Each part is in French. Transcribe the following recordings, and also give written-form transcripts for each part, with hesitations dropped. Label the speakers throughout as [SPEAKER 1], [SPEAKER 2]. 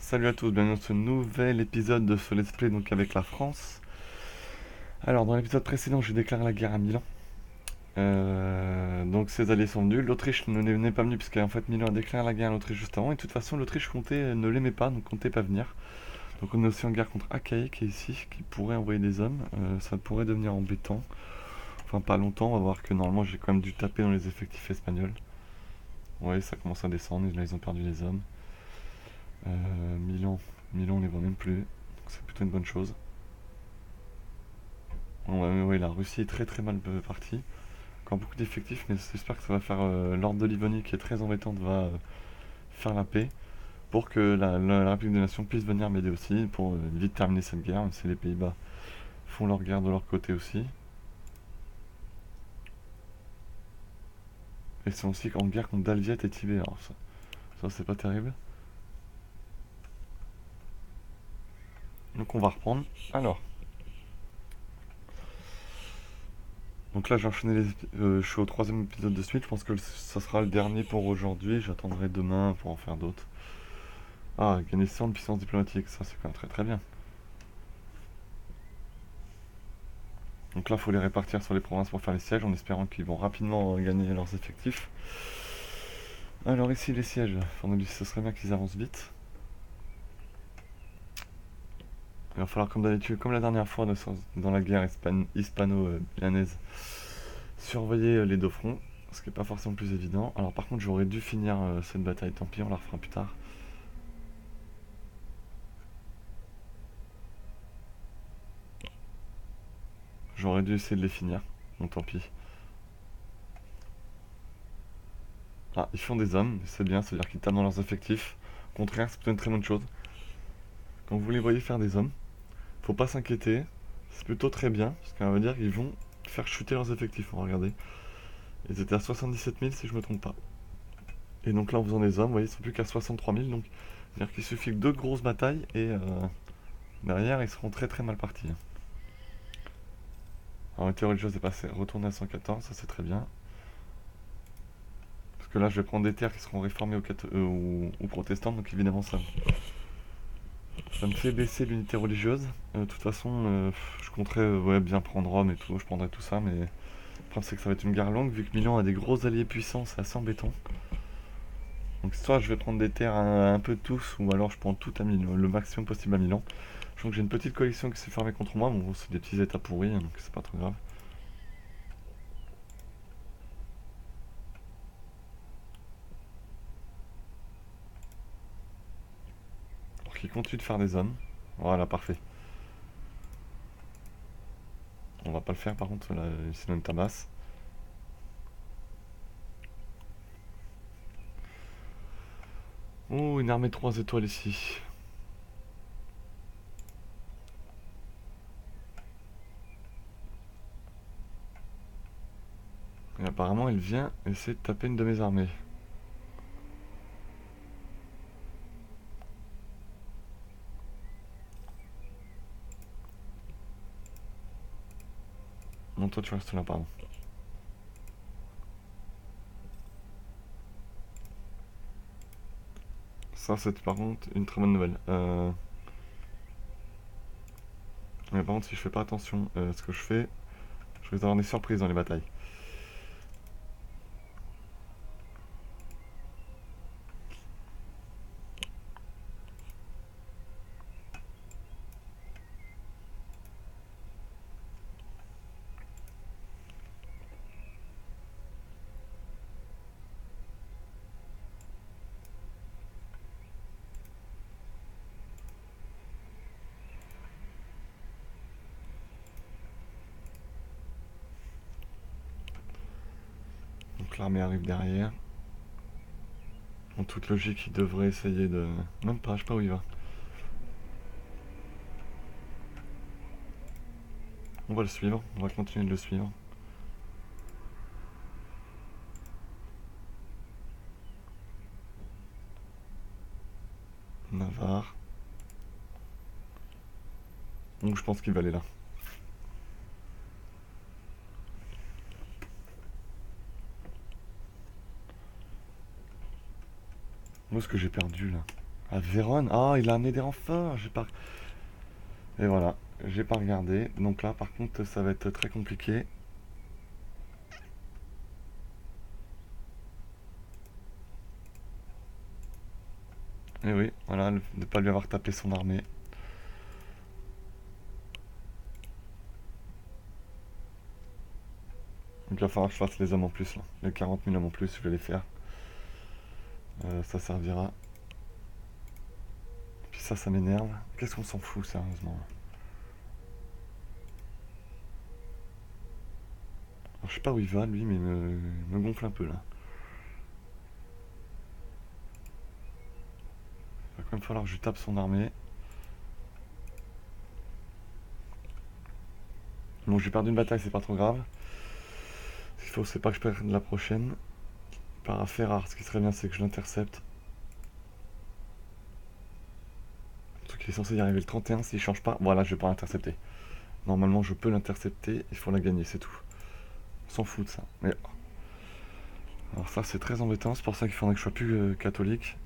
[SPEAKER 1] Salut à tous, bienvenue dans ce nouvel épisode de ce let's play donc avec la France. Alors dans l'épisode précédent j'ai déclaré la guerre à Milan. Donc ces alliés sont venus, l'Autriche n'est pas venue puisqu'en fait Milan a déclaré la guerre à l'Autriche juste avant et de toute façon l'Autriche ne l'aimait pas donc comptait pas venir. Donc on est aussi en guerre contre Achaïe qui est ici, qui pourrait envoyer des hommes, ça pourrait devenir embêtant. Enfin pas longtemps, on va voir que normalement j'ai quand même dû taper dans les effectifs espagnols. Ouais ça commence à descendre, là ils ont perdu les hommes. Milan, Milan on les voit même plus, donc c'est plutôt une bonne chose. Ouais, la Russie est très très mal partie. Encore beaucoup d'effectifs, mais j'espère que ça va faire. L'ordre de Livonie, qui est très embêtante, va faire la paix pour que la République des Nations puisse venir m'aider aussi pour vite terminer cette guerre, même si les Pays-Bas font leur guerre de leur côté aussi. Et ils sont aussi en guerre contre Dalviet et Tibet, alors ça c'est pas terrible. Donc on va reprendre. Alors. Donc là j'ai enchaîné je suis au troisième épisode de suite, je pense que ça sera le dernier pour aujourd'hui, j'attendrai demain pour en faire d'autres. Ah, gagner 100 de puissance diplomatique, ça c'est quand même très très bien. Donc là, il faut les répartir sur les provinces pour faire les sièges, en espérant qu'ils vont rapidement gagner leurs effectifs. Alors ici, les sièges, ce serait bien qu'ils avancent vite. Il va falloir, comme d'habitude, comme la dernière fois dans la guerre hispano-milanaise, surveiller les deux fronts, ce qui n'est pas forcément le plus évident. Alors par contre, j'aurais dû finir cette bataille, tant pis, on la refera plus tard. J'aurais dû essayer de les finir, bon tant pis. Ah, ils font des hommes, c'est bien, ça veut dire qu'ils tapent dans leurs effectifs. Au contraire, c'est plutôt une très bonne chose. Quand vous les voyez faire des hommes, faut pas s'inquiéter, c'est plutôt très bien, parce qu'on va dire qu'ils vont faire chuter leurs effectifs, on va regarder. Ils étaient à 77 000 si je me trompe pas. Et donc là en faisant des hommes, vous voyez, ils sont plus qu'à 63 000, donc c'est-à-dire qu'il suffit que deux grosses batailles et derrière ils seront très très mal partis. Alors la théorie religieuse est passée, retourner à 114, ça c'est très bien. Parce que là je vais prendre des terres qui seront réformées aux protestants, donc évidemment ça me fait baisser l'unité religieuse. De toute façon, je compterais ouais, bien prendre Rome et tout, je prendrais tout ça, mais le problème c'est que ça va être une guerre longue, vu que Milan a des gros alliés puissants, c'est assez embêtant. Donc soit je vais prendre des terres un peu tous, ou alors je prends tout à Milan, le maximum possible à Milan. Je crois que j'ai une petite coalition qui s'est fermée contre moi, bon c'est des petits états pourris, hein, donc c'est pas trop grave. Alors qu'ils continuent de faire des hommes. Voilà, parfait. On va pas le faire par contre, là, sinon une tabasse. Oh, une armée 3 étoiles ici. Et apparemment, elle vient essayer de taper une de mes armées. Non, toi tu restes là, pardon. Ça, c'est par contre une très bonne nouvelle. Mais par contre, si je fais pas attention à ce que je fais, je risque d'avoir des surprises dans les batailles. Donc l'armée arrive derrière. En toute logique, il devrait essayer de... Même pas, je sais pas où il va. On va le suivre, on va continuer de le suivre. Navarre. Donc je pense qu'il va aller là. Où est-ce que j'ai perdu là? À Vérone. Ah, il a amené des renforts. J'ai pas... Et voilà, j'ai pas regardé. Donc là, par contre, ça va être très compliqué. Et oui, voilà, de ne pas lui avoir tapé son armée. Donc il va falloir que je fasse les hommes en plus là. Les 40 000 hommes en plus, je vais les faire. Ça servira. Puis ça m'énerve. Qu'est-ce qu'on s'en fout sérieusement? Alors, je sais pas où il va lui, mais il me gonfle un peu là. Il va quand même falloir que je tape son armée. Bon, j'ai perdu une bataille, c'est pas trop grave. Ce qu'il faut, c'est pas que je perde la prochaine. Par à Ferrar, ce qui serait bien, c'est que je l'intercepte. Surtout qu'il est censé y arriver le 31, s'il change pas. Voilà, je vais pas l'intercepter. Normalement, je peux l'intercepter, il faut la gagner, c'est tout. On s'en fout de ça. Mais... Alors ça, c'est très embêtant, c'est pour ça qu'il faudrait que je sois plus catholique.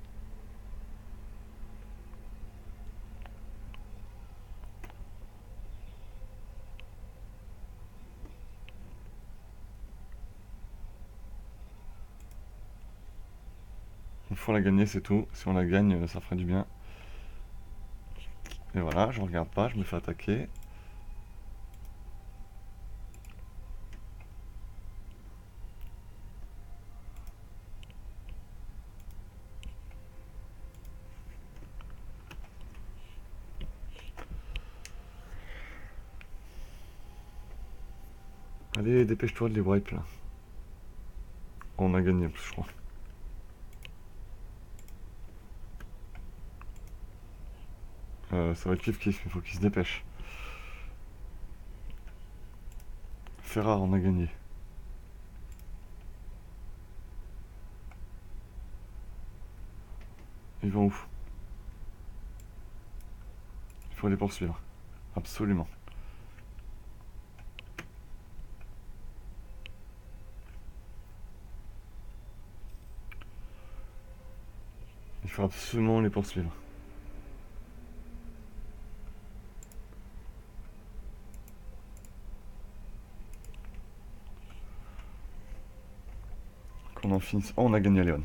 [SPEAKER 1] Il faut la gagner, c'est tout. Si on la gagne, ça ferait du bien. Et voilà, je regarde pas, je me fais attaquer. Allez, dépêche-toi de les wipe là. On a gagné en plus, je crois. Ça va être kiff kiff, il faut qu'il se dépêche. Ferrar, on a gagné. Ils vont où? Il faut les poursuivre. Absolument. Il faut absolument les poursuivre. Qu'on en finisse. Oh, on a gagné Léon.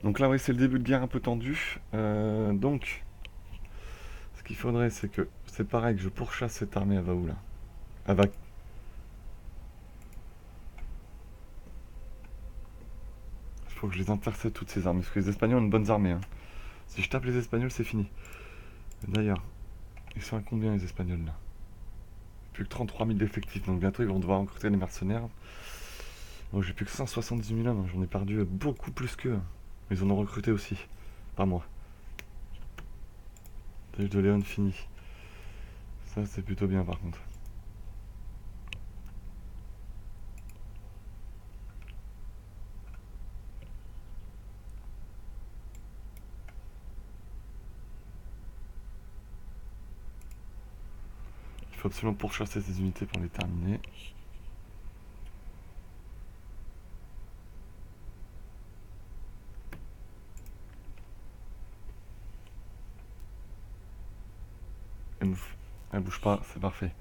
[SPEAKER 1] Donc là, oui, c'est le début de guerre un peu tendu. Donc, ce qu'il faudrait, c'est que c'est pareil que je pourchasse cette armée. Elle va où là? Elle va... Il faut que je les intercepte toutes ces armées. Parce que les Espagnols ont une bonne armée. Hein. Si je tape les Espagnols, c'est fini. D'ailleurs, ils sont à combien les Espagnols là? Plus que 33 000 d'effectifs. Donc bientôt, ils vont devoir recruter des mercenaires. Bon, j'ai plus que 170 000 hommes. Hein. J'en ai perdu beaucoup plus qu'eux. Mais ils en ont recruté aussi. Pas moi. Tâche de Léon fini. Ça, c'est plutôt bien par contre. Il faut absolument pourchasser ces unités pour les terminer. Elle bouge pas, c'est parfait.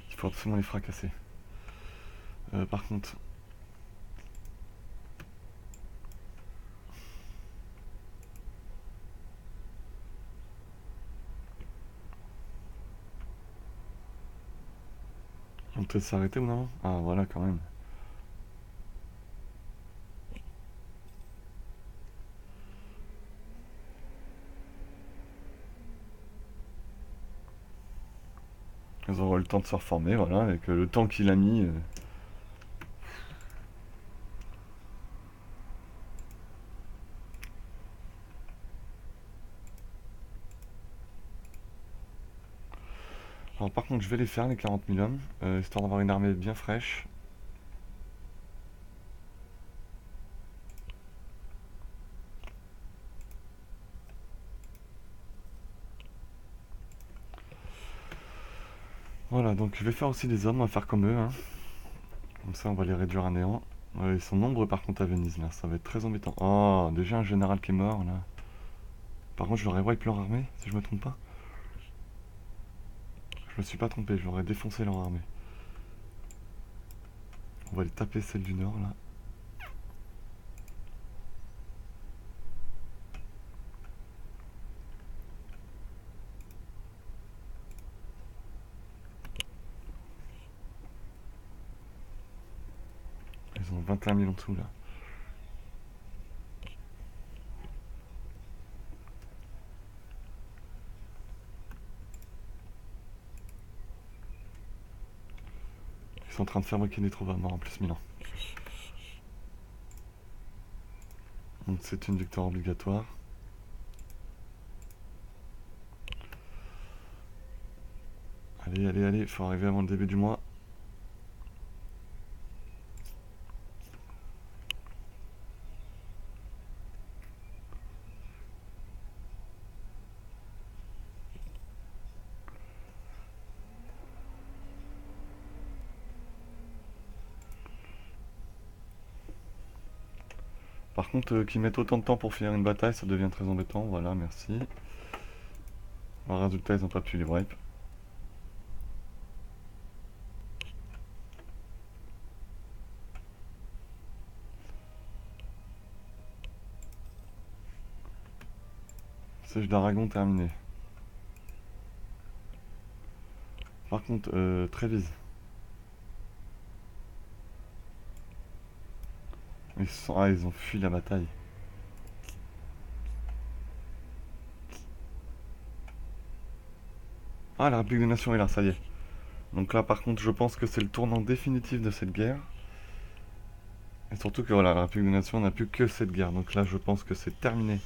[SPEAKER 1] Il faut absolument les fracasser. Par contre... On peut s'arrêter ou non? Ah voilà quand même. Ils auront eu le temps de se reformer, voilà, avec le temps qu'il a mis. Alors par contre, je vais les faire, les 40 000 hommes, histoire d'avoir une armée bien fraîche. Voilà, donc je vais faire aussi des hommes, on va faire comme eux. Hein. Comme ça, on va les réduire à néant. Ils sont nombreux par contre à Venise, là, ça va être très embêtant. Oh, déjà un général qui est mort, là. Par contre, je leur ai wipe leur armée, si je me trompe pas. Je me suis pas trompé, je leur ai défoncé leur armée. On va aller taper celle du nord, là. Ils ont 21 000 en dessous, là. Ils sont en train de fabriquer des troupes à mort en plus Milan. Donc c'est une victoire obligatoire. Allez, allez, allez, faut arriver avant le début du mois. Par contre, qu'ils mettent autant de temps pour finir une bataille, ça devient très embêtant. Voilà, merci. En résultat, ils n'ont pas pu les wipe. Siège d'Aragon terminé. Par contre, Trévise. Ils ont fui la bataille. Ah, la République des Nations est là, ça y est. Donc là, par contre, je pense que c'est le tournant définitif de cette guerre. Et surtout que voilà, la République des Nations n'a plus que cette guerre. Donc là, je pense que c'est terminé.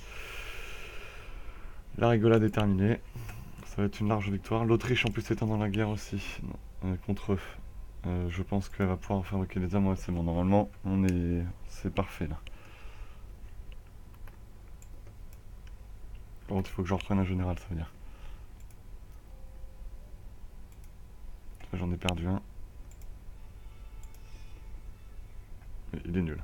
[SPEAKER 1] La rigolade est terminée. Ça va être une large victoire. L'Autriche en plus étant dans la guerre aussi contre eux. Je pense qu'elle va pouvoir fabriquer les armes. Ouais, c'est bon. Normalement, c'est parfait là. Par contre, il faut que je reprenne un général, ça veut dire. J'en ai perdu un. Mais il est nul.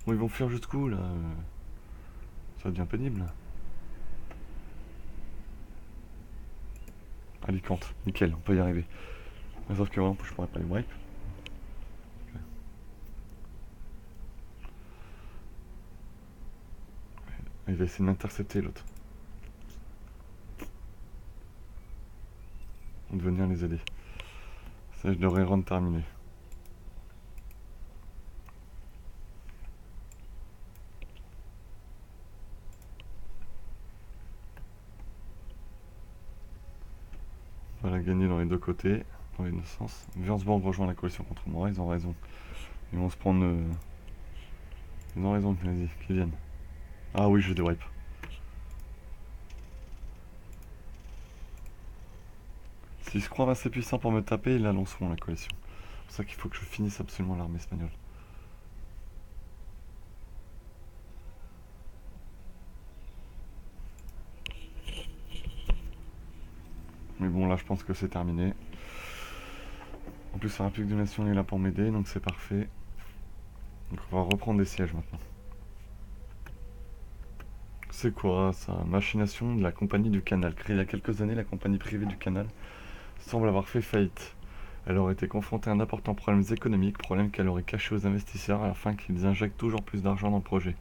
[SPEAKER 1] Bon, ils vont fuir jusqu'où là Ça devient pénible. Alicante, nickel, on peut y arriver. Sauf que moi, je pourrais pas les wipe. Il va essayer de m'intercepter l'autre. On va venir les aider. Ça, je devrais run terminé. Voilà, gagner dans les deux côtés, dans les deux sens. Würzburg rejoint la coalition contre moi, ils ont raison. Ils vont se prendre. Ils ont raison, vas-y, qu'ils viennent. Ah oui, je des wipe. S'ils se croient assez puissants pour me taper, ils la lanceront la coalition. C'est pour ça qu'il faut que je finisse absolument l'armée espagnole. Mais bon, là, je pense que c'est terminé. En plus, la République des Nations est là pour m'aider, donc c'est parfait. Donc on va reprendre des sièges maintenant. C'est quoi ça? Machination de la Compagnie du Canal. Créée il y a quelques années, la compagnie privée du Canal semble avoir fait faillite. Elle aurait été confrontée à d'importants problèmes économiques, problèmes qu'elle aurait cachés aux investisseurs afin qu'ils injectent toujours plus d'argent dans le projet.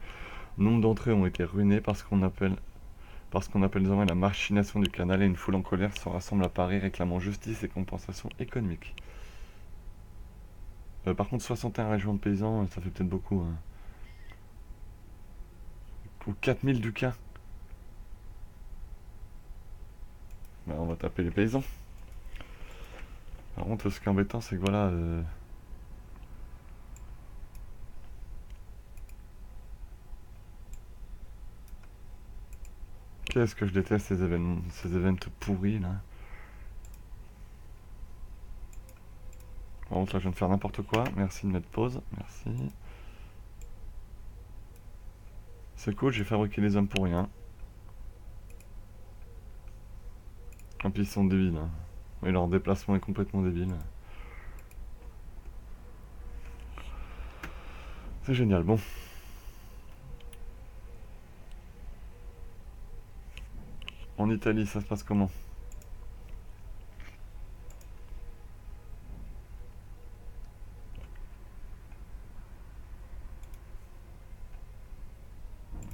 [SPEAKER 1] Nombre d'entre eux ont été ruinés parce qu'on appelle désormais la machination du canal et une foule en colère se rassemble à Paris réclamant justice et compensation économique. Par contre, 61 régions de paysans, ça fait peut-être beaucoup. Hein. Pour 4000 ducats. Bah, on va taper les paysans. Par contre, ce qui est embêtant, c'est que voilà. Qu'est-ce que je déteste ces événements pourris là. Par contre, là, je viens de faire n'importe quoi. Merci de mettre pause. Merci. C'est cool, j'ai fabriqué les hommes pour rien. Et puis ils sont débiles. Hein. Et leur déplacement est complètement débile. C'est génial, bon. En Italie, ça se passe comment?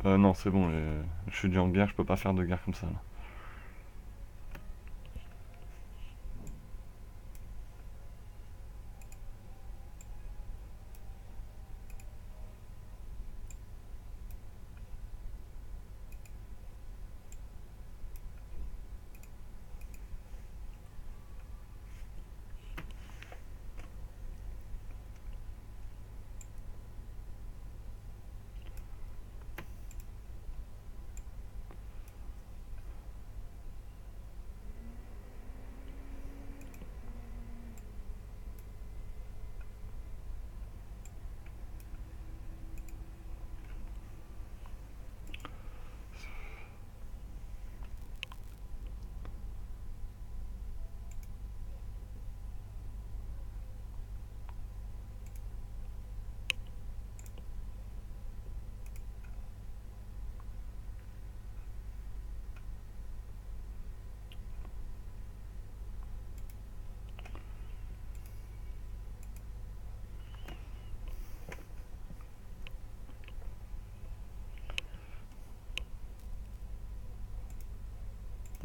[SPEAKER 1] Non, c'est bon, je suis déjà en guerre, je peux pas faire de guerre comme ça, là.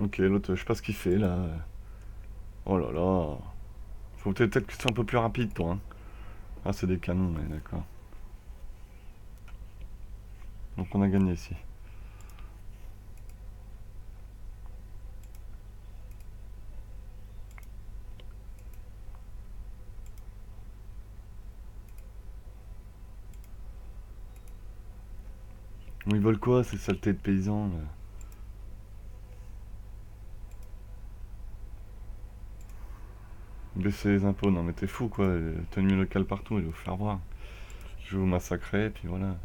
[SPEAKER 1] Ok, l'autre, je sais pas ce qu'il fait, là. Oh là là. Faut peut-être que tu sois un peu plus rapide, toi. Hein. Ah, c'est des canons, ouais, d'accord. Donc on a gagné ici. Bon, ils veulent quoi, ces saletés de paysans, là? Baisser les impôts, non mais t'es fou, quoi. Tenue locale partout, il va vous faire voir. Je vais vous massacrer, et puis voilà.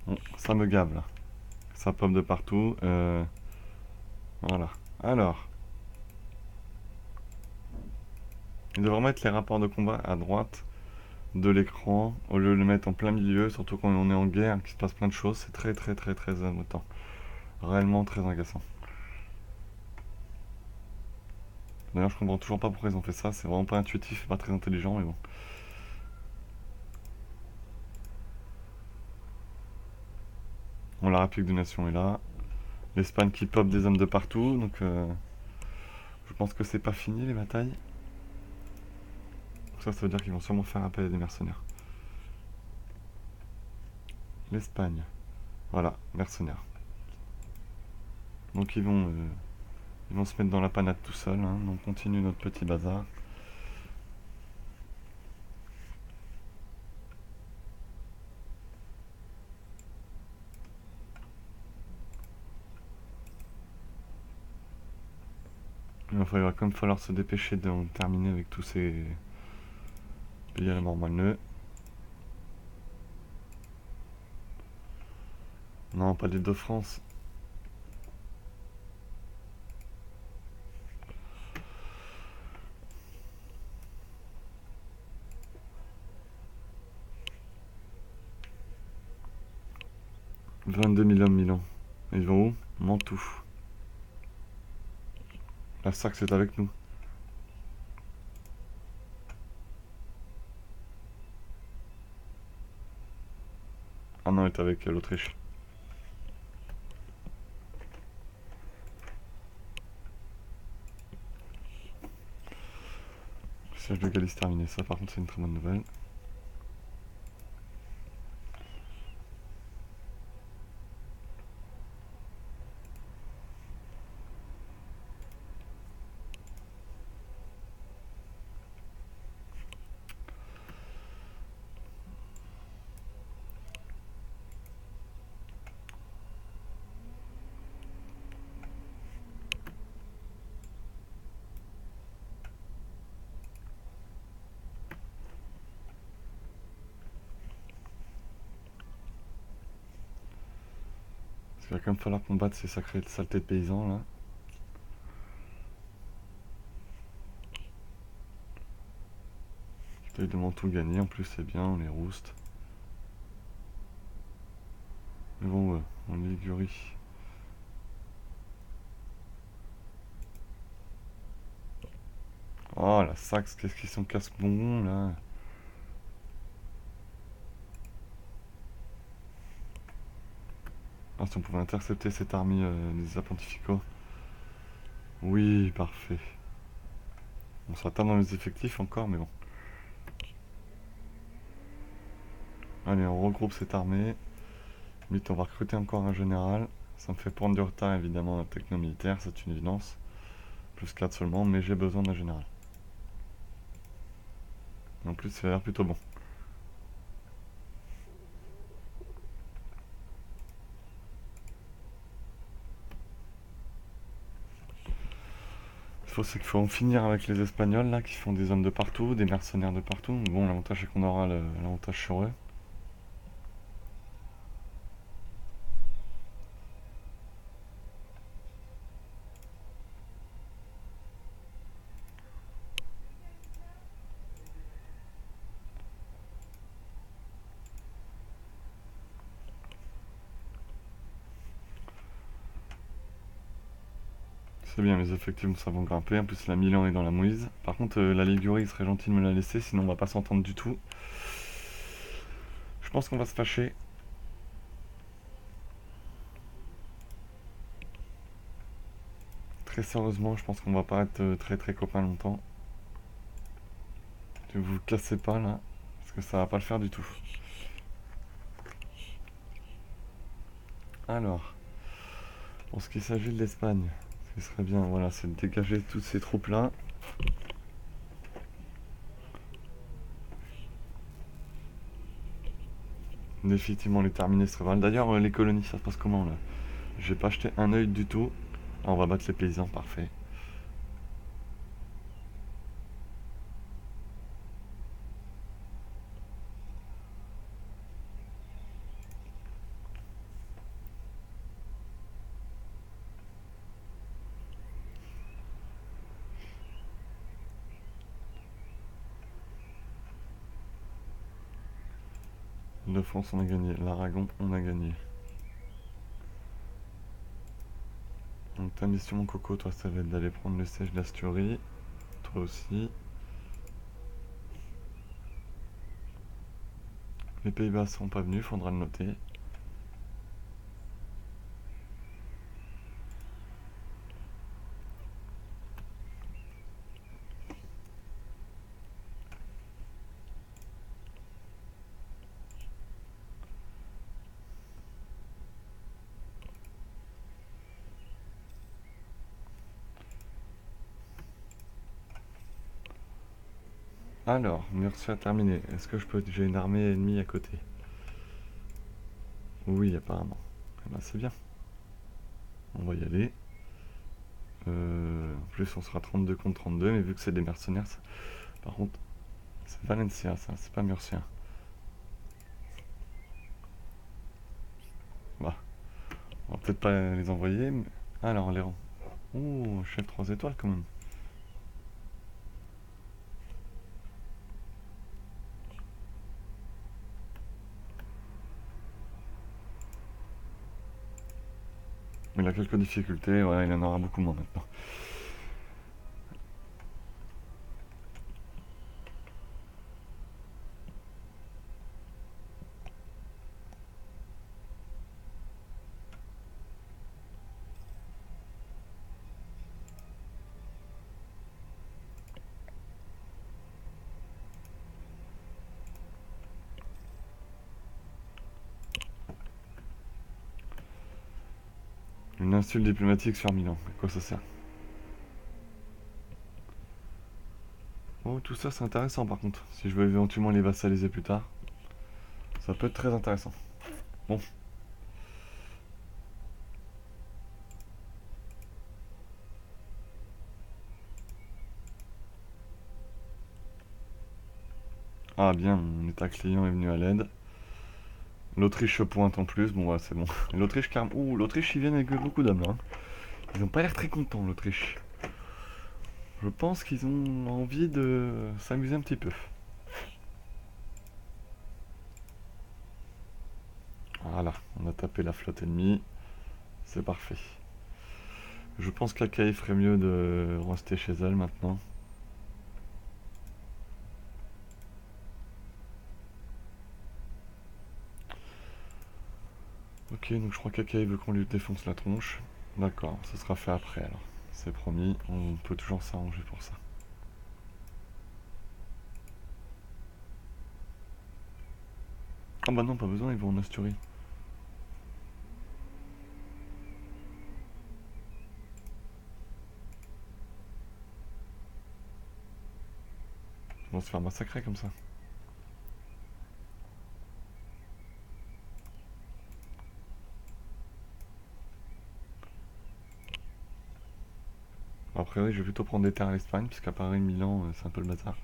[SPEAKER 1] Bon, ça me gave, là. Ça pop de partout. Voilà. Alors, il devrait mettre les rapports de combat à droite de l'écran, au lieu de le mettre en plein milieu, surtout quand on est en guerre, qu'il se passe plein de choses. C'est très très très très embêtant. Réellement très agaçant. D'ailleurs, je comprends toujours pas pourquoi ils ont fait ça. C'est vraiment pas intuitif et pas très intelligent, mais bon. Bon, la République des Nations est là. L'Espagne qui pop des hommes de partout, donc je pense que c'est pas fini les batailles. Ça veut dire qu'ils vont sûrement faire appel à des mercenaires. L'Espagne. Voilà, mercenaires. Donc ils vont se mettre dans la panade tout seuls. Hein. On continue notre petit bazar. Il va quand même falloir se dépêcher de terminer avec tous ces pays à la mort moelleux. Non, pas l'île de France. « 22 000 hommes, Milan. Ils vont où? Mantoue. La Saxe est avec nous. Ah non, elle est avec l'Autriche. Le siège de Galice terminé. Ça, par contre, c'est une très bonne nouvelle. Il va quand même falloir combattre ces sacrés saletés de paysans là. Évidemment tout gagner, en plus c'est bien, on les rouste. Mais bon ouais, on est Ligurie. Oh la Saxe, qu'est-ce qu'ils sont casse-bonbons là. Ah, si on pouvait intercepter cette armée des Pontificaux. Oui, parfait. On sera tard dans les effectifs encore, mais bon. Allez, on regroupe cette armée. Vite, on va recruter encore un général. Ça me fait prendre du retard évidemment dans la techno militaire, c'est une évidence. Plus 4 seulement, mais j'ai besoin d'un général. En plus, ça a l'air plutôt bon. C'est qu'il faut en finir avec les Espagnols là qui font des hommes de partout, des mercenaires de partout. Bon, l'avantage c'est qu'on aura l'avantage sur eux. C'est bien, les effectifs nous savons grimper. En plus, la Milan est dans la mouise. Par contre, la Ligurie, il serait gentil de me la laisser, sinon on va pas s'entendre du tout. Je pense qu'on va se fâcher. Très sérieusement, je pense qu'on va pas être très très copains longtemps. Ne vous cassez pas là, parce que ça va pas le faire du tout. Alors, pour ce qui s'agit de l'Espagne, ce qui serait bien, voilà, c'est de dégager toutes ces troupes là. Définitivement les terminer serait mal. D'ailleurs, les colonies, ça se passe comment là? J'ai pas acheté un œil du tout. Ah, on va battre les paysans, parfait. De France, on a gagné. L'Aragon, on a gagné. Donc ta mission, mon coco, toi, ça va être d'aller prendre le siège d'Asturie. Toi aussi. Les Pays-Bas sont pas venus, faudra le noter. Alors, Murcia terminé. Est-ce que je peux... J'ai une armée ennemie à côté. Oui, apparemment. Eh ben, c'est bien. On va y aller. En plus, on sera 32 contre 32, mais vu que c'est des mercenaires, par contre, c'est Valencia, ça, c'est pas Murcia. Bah, on va peut-être pas les envoyer, mais... Alors, les rangs. Ouh, chef 3 étoiles quand même. Il a quelques difficultés, ouais, il en aura beaucoup moins maintenant. Une insulte diplomatique sur Milan, à quoi ça sert? Oh, tout ça c'est intéressant par contre. Si je veux éventuellement les vassaliser plus tard, ça peut être très intéressant. Bon. Ah bien, mon état client est venu à l'aide. L'Autriche pointe en plus, bon ouais, c'est bon. L'Autriche, carrément. Ouh, l'Autriche, ils viennent avec beaucoup d'hommes là, hein. Ils ont pas l'air très contents, l'Autriche. Je pense qu'ils ont envie de s'amuser un petit peu. Voilà, on a tapé la flotte ennemie. C'est parfait. Je pense qu'Akai ferait mieux de rester chez elle maintenant. Ok, donc je crois qu'Akai veut qu'on lui défonce la tronche. D'accord, ce sera fait après alors. C'est promis, on peut toujours s'arranger pour ça. Ah bah non, pas besoin, ils vont en Asturie. Ils vont se faire massacrer comme ça. Après oui, je vais plutôt prendre des terres à l'Espagne, puisqu'à Paris, Milan, c'est un peu le bazar.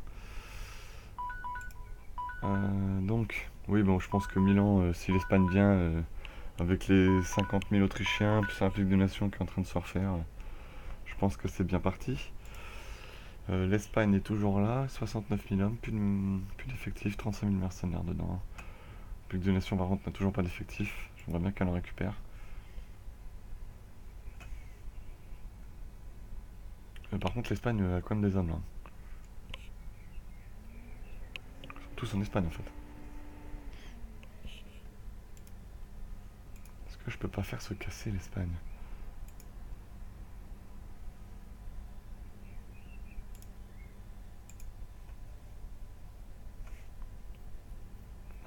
[SPEAKER 1] Donc, oui, bon, je pense que Milan, si l'Espagne vient, avec les 50 000 Autrichiens, plus la République des Nations qui est en train de se refaire, je pense que c'est bien parti. L'Espagne est toujours là, 69 000 hommes, plus d'effectifs, 35 000 mercenaires dedans. La République des Nations, par contre, n'a toujours pas d'effectifs. J'aimerais bien qu'elle en récupère. Par contre, l'Espagne a quand même des hommes là. Ils sont tous en Espagne en fait. Est-ce que je peux pas faire se casser l'Espagne?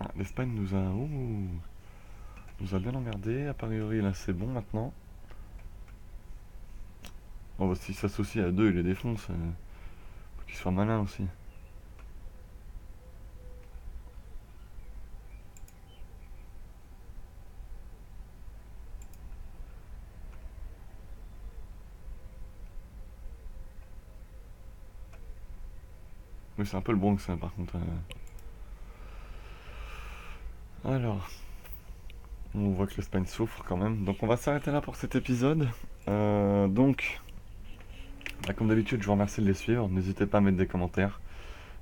[SPEAKER 1] Ah, l'Espagne nous a... Ouh, nous a bien emmerdé. A priori, là, c'est bon maintenant. Bon, bah, s'ils s'associent à deux, ils les défoncent. Faut qu'ils soient malins aussi. Oui, c'est un peu le Bronx, hein, par contre. Alors, on voit que l'Espagne souffre quand même. Donc, on va s'arrêter là pour cet épisode. Donc, bah, comme d'habitude, je vous remercie de les suivre. N'hésitez pas à mettre des commentaires.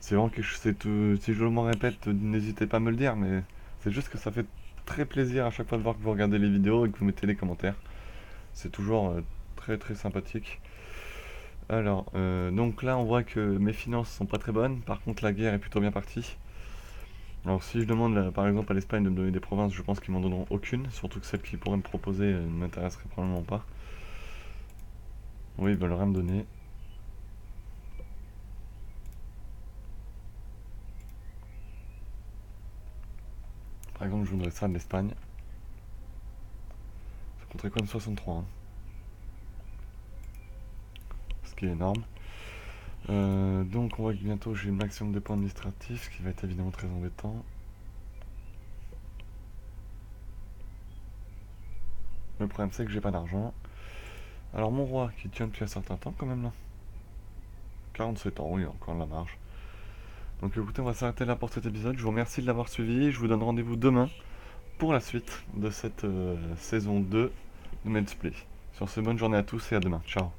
[SPEAKER 1] C'est vraiment que si je m'en répète, n'hésitez pas à me le dire, mais c'est juste que ça fait très plaisir à chaque fois de voir que vous regardez les vidéos et que vous mettez des commentaires. C'est toujours très très sympathique. Alors, donc là, on voit que mes finances sont pas très bonnes. Par contre, la guerre est plutôt bien partie. Alors, si je demande par exemple à l'Espagne de me donner des provinces, je pense qu'ils m'en donneront aucune. Surtout que celles qu'ils pourraient me proposer ne m'intéresseraient probablement pas. Oui, ils veulent rien me donner. Par exemple, je voudrais ça de l'Espagne. Ça coûterait quand même 63, hein. Ce qui est énorme. Donc on voit que bientôt j'ai le maximum de points administratifs, ce qui va être évidemment très embêtant. Le problème c'est que j'ai pas d'argent. Alors mon roi qui tient depuis un certain temps quand même là. 47 ans, oui, encore de la marge. Donc écoutez, on va s'arrêter là pour cet épisode. Je vous remercie de l'avoir suivi. Je vous donne rendez-vous demain pour la suite de cette saison 2 de Let's Play. Sur ce, bonne journée à tous et à demain. Ciao.